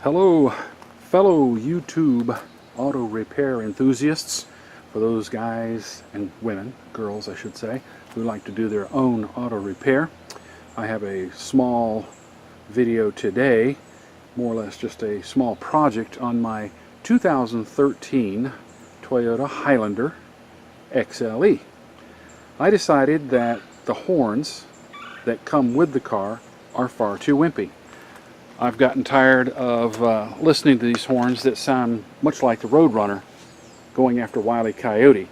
Hello, fellow YouTube auto repair enthusiasts. For those guys and women, girls I should say, who like to do their own auto repair, I have a small video today, more or less just a small project on my 2013 Toyota Highlander XLE. I decided that the horns that come with the car are far too wimpy. I've gotten tired of listening to these horns that sound much like the Roadrunner going after Wile E. Coyote.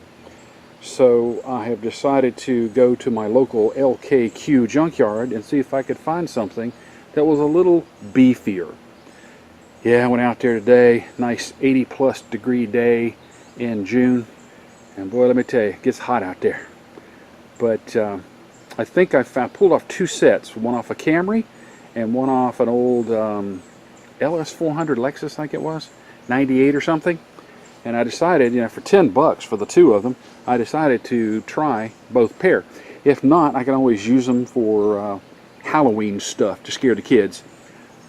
So I have decided to go to my local LKQ junkyard and see if I could find something that was a little beefier. Yeah, I went out there today, nice 80+ degree day in June, and boy, let me tell you, it gets hot out there. But I think I pulled off two sets, one off a Camry and one off an old LS400 Lexus, I think it was, 98 or something. And I decided, for $10 for the two of them, I decided to try both pair. If not, I can always use them for Halloween stuff to scare the kids.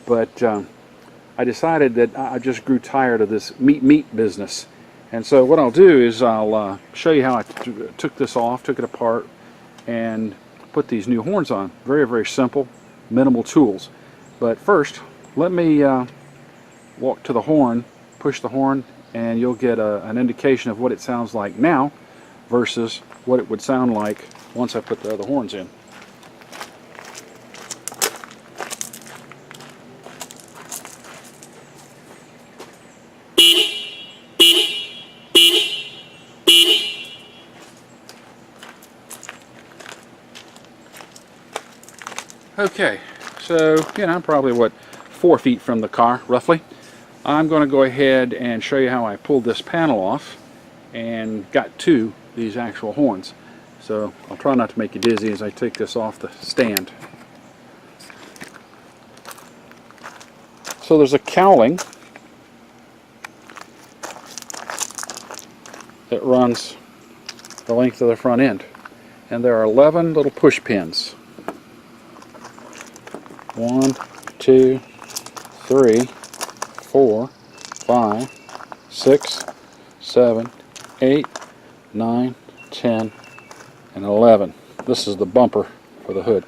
But I decided that I just grew tired of this meat business. And so what I'll do is I'll show you how I took this off, took it apart, and put these new horns on. Very, very simple, minimal tools. But first, let me walk to the horn, push the horn, and you'll get an indication of what it sounds like now versus what it would sound like once I put the other horns in. Okay, so I'm probably 4 feet from the car roughly. I'm going to go ahead and show you how I pulled this panel off and got to these actual horns. So I'll try not to make you dizzy as I take this off the stand. So there's a cowling that runs the length of the front end, and there are 11 little push pins. 1, 2, 3, 4, 5, 6, 7, 8, 9, 10, and 11. This is the bumper for the hood.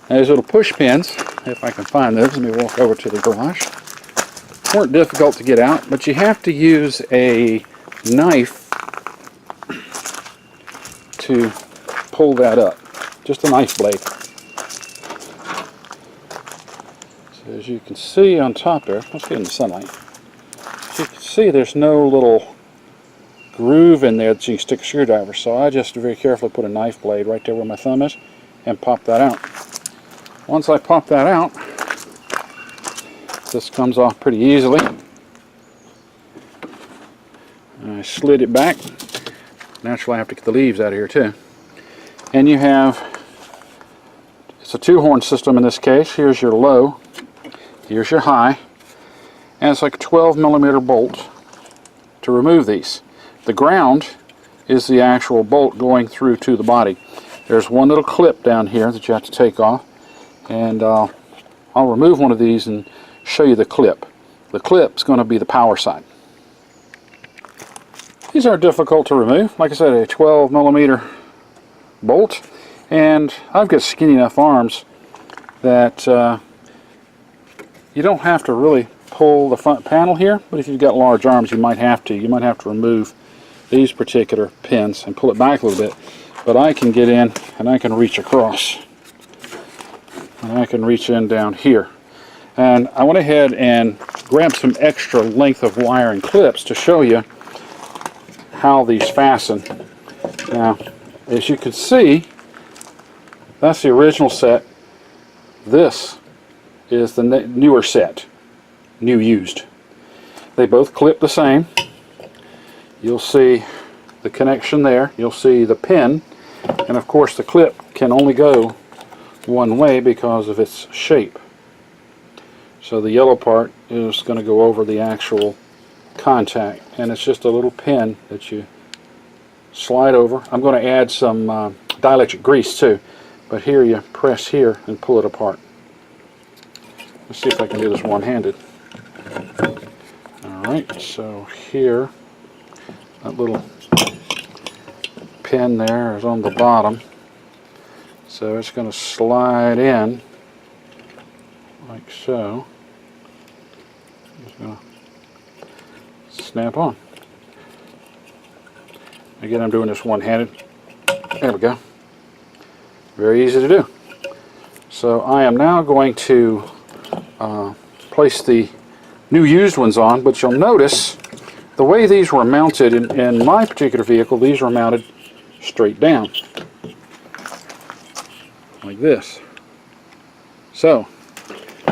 Now these little push pins, if I can find those, let me walk over to the garage. Weren't difficult to get out, but you have to use a knife to pull that up. Just a knife blade. So as you can see on top there, let's get in the sunlight. As you can see, there's no little groove in there that you can stick a screwdriver, so I just very carefully put a knife blade right there where my thumb is and pop that out. Once I pop that out, this comes off pretty easily. I slid it back. Naturally I have to get the leaves out of here too. And you have, it's a two-horn system in this case. Here's your low, here's your high, and it's like a 12mm bolt to remove these. The ground is the actual bolt going through to the body. There's one little clip down here that you have to take off, and I'll remove one of these and show you the clip. The clip's going to be the power side. These aren't difficult to remove. Like I said, a 12mm bolt, and I've got skinny enough arms that you don't have to really pull the front panel here, but if you've got large arms you might have to. You might have to remove these particular pins and pull it back a little bit, but I can get in and I can reach across, and I can reach in down here. And I went ahead and grabbed some extra length of wire and clips to show you how these fasten. Now, as you can see, that's the original set. This is the newer set, new used. They both clip the same. You'll see the connection there. You'll see the pin, and of course the clip can only go one way because of its shape. So the yellow part is going to go over the actual contact, and it's just a little pin that you slide over. I'm going to add some dielectric grease too, but here you press here and pull it apart. Let's see if I can do this one-handed. Alright, so here, that little pin there is on the bottom. So it's going to slide in like so. It's going to snap on. Again, I'm doing this one-handed. There we go. Very easy to do. So I am now going to place the new used ones on, but you'll notice the way these were mounted in my particular vehicle, these were mounted straight down like this. So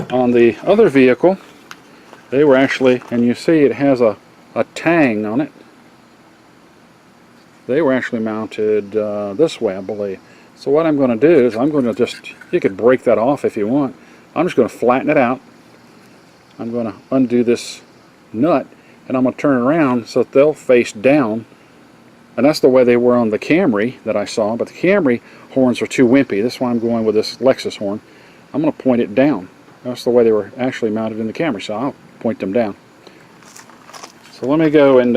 on the other vehicle, they were actually, and you see it has a tang on it, they were actually mounted this way, I believe. So what I'm going to do is I'm going to just, you could break that off if you want. I'm just going to flatten it out. I'm going to undo this nut and I'm going to turn it around so that they'll face down. And that's the way they were on the Camry that I saw, but the Camry horns are too wimpy. That's why I'm going with this Lexus horn. I'm going to point it down. That's the way they were actually mounted in the Camry, so I'll point them down. So let me go and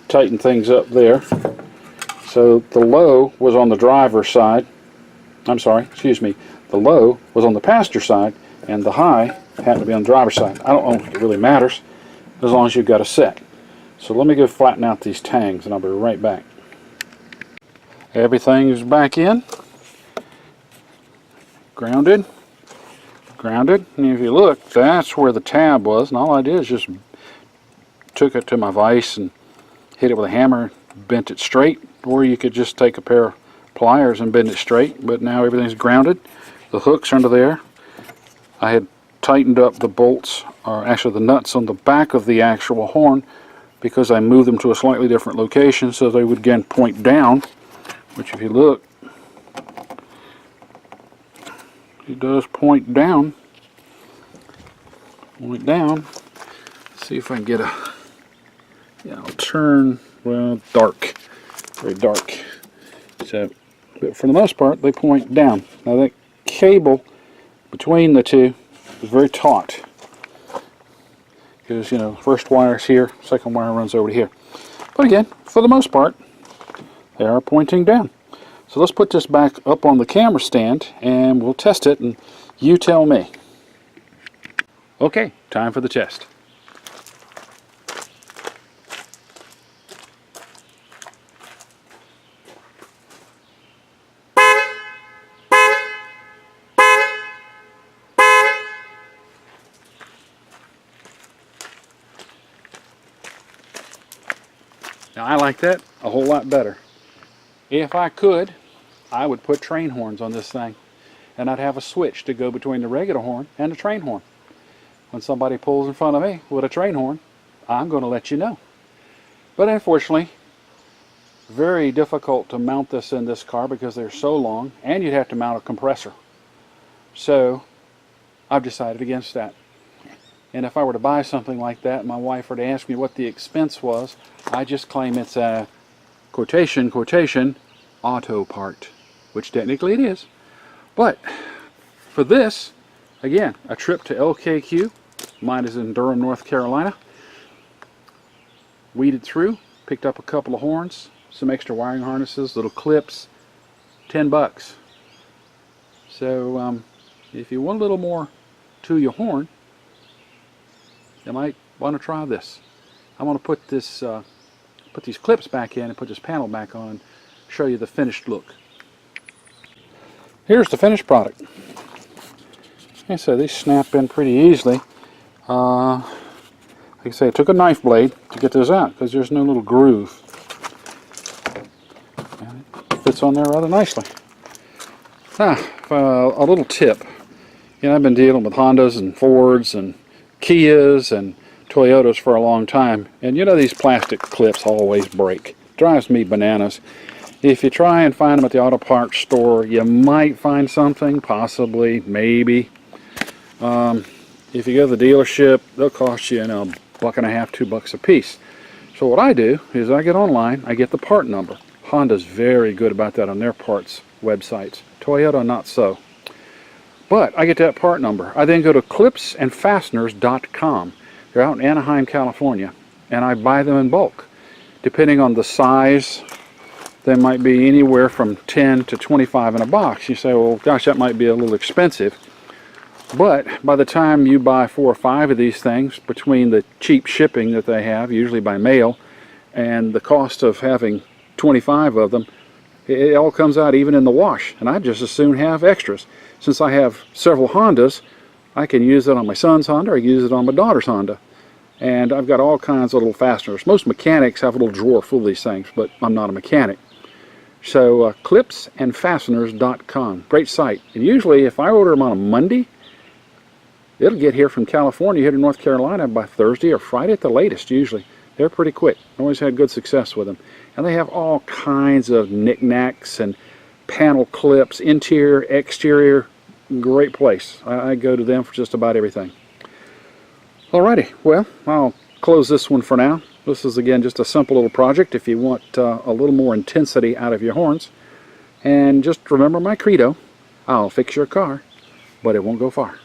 tighten things up there. So the low was on the driver's side. I'm sorry, excuse me. The low was on the passenger side, and the high happened to be on the driver's side. I don't know if it really matters, as long as you've got a set. So let me go flatten out these tangs, and I'll be right back. Everything's back in. Grounded. Grounded. And if you look, that's where the tab was, and all I did is just took it to my vise and hit it with a hammer, bent it straight, or you could just take a pair of pliers and bend it straight, but now everything's grounded. The hooks are under there. I had tightened up the bolts, or actually the nuts on the back of the actual horn, because I moved them to a slightly different location so they would again point down, which if you look, it does point down. Point down. Let's see if I can get a, yeah, I'll turn, well, dark. Very dark. So, but for the most part, they point down. Now that cable between the two is very taut, because, you know, first wire's here, second wire runs over to here. But again, for the most part, they are pointing down. So let's put this back up on the camera stand and we'll test it, and you tell me. Okay, time for the test. Now I like that a whole lot better. If I could, I would put train horns on this thing, and I'd have a switch to go between the regular horn and the train horn. When somebody pulls in front of me with a train horn, I'm going to let you know. But unfortunately, very difficult to mount this in this car because they're so long, and you'd have to mount a compressor. So I've decided against that. And if I were to buy something like that, my wife were to ask me what the expense was, I just claim it's a quotation, auto part, which technically it is. But for this, again, a trip to LKQ, mine is in Durham, North Carolina, weeded through, picked up a couple of horns, some extra wiring harnesses, little clips, $10. So if you want a little more to your horn, you might want to try this. I'm going to put this, put these clips back in and put this panel back on and show you the finished look. Here's the finished product. Okay, so these snap in pretty easily. Like I say, I took a knife blade to get those out because there's no little groove. And it fits on there rather nicely. A little tip. You know, I've been dealing with Hondas and Fords and Kias and Toyotas for a long time, and you know these plastic clips always break. Drives me bananas. If you try and find them at the auto parts store, you might find something, possibly, maybe. If you go to the dealership, they'll cost you, $1.50, $2 a piece. So what I do is I get online, I get the part number. Honda's very good about that on their parts websites. Toyota, not so. But I get that part number. I then go to clipsandfasteners.com. They're out in Anaheim, California, and I buy them in bulk. Depending on the size, they might be anywhere from 10 to 25 in a box. You say, well, gosh, that might be a little expensive. But by the time you buy 4 or 5 of these things, between the cheap shipping that they have, usually by mail, and the cost of having 25 of them, it all comes out even in the wash. And I just as soon have extras. Since I have several Hondas, I can use it on my son's Honda, or I can use it on my daughter's Honda. And I've got all kinds of little fasteners. Most mechanics have a little drawer full of these things, but I'm not a mechanic. So clipsandfasteners.com, great site. And usually if I order them on a Monday, it'll get here from California here to North Carolina by Thursday or Friday at the latest usually. They're pretty quick. Always had good success with them. And they have all kinds of knickknacks and panel clips, interior, exterior. Great place. I go to them for just about everything. Alrighty, well, I'll close this one for now. This is again just a simple little project if you want a little more intensity out of your horns. And just remember my credo, I'll fix your car, but it won't go far.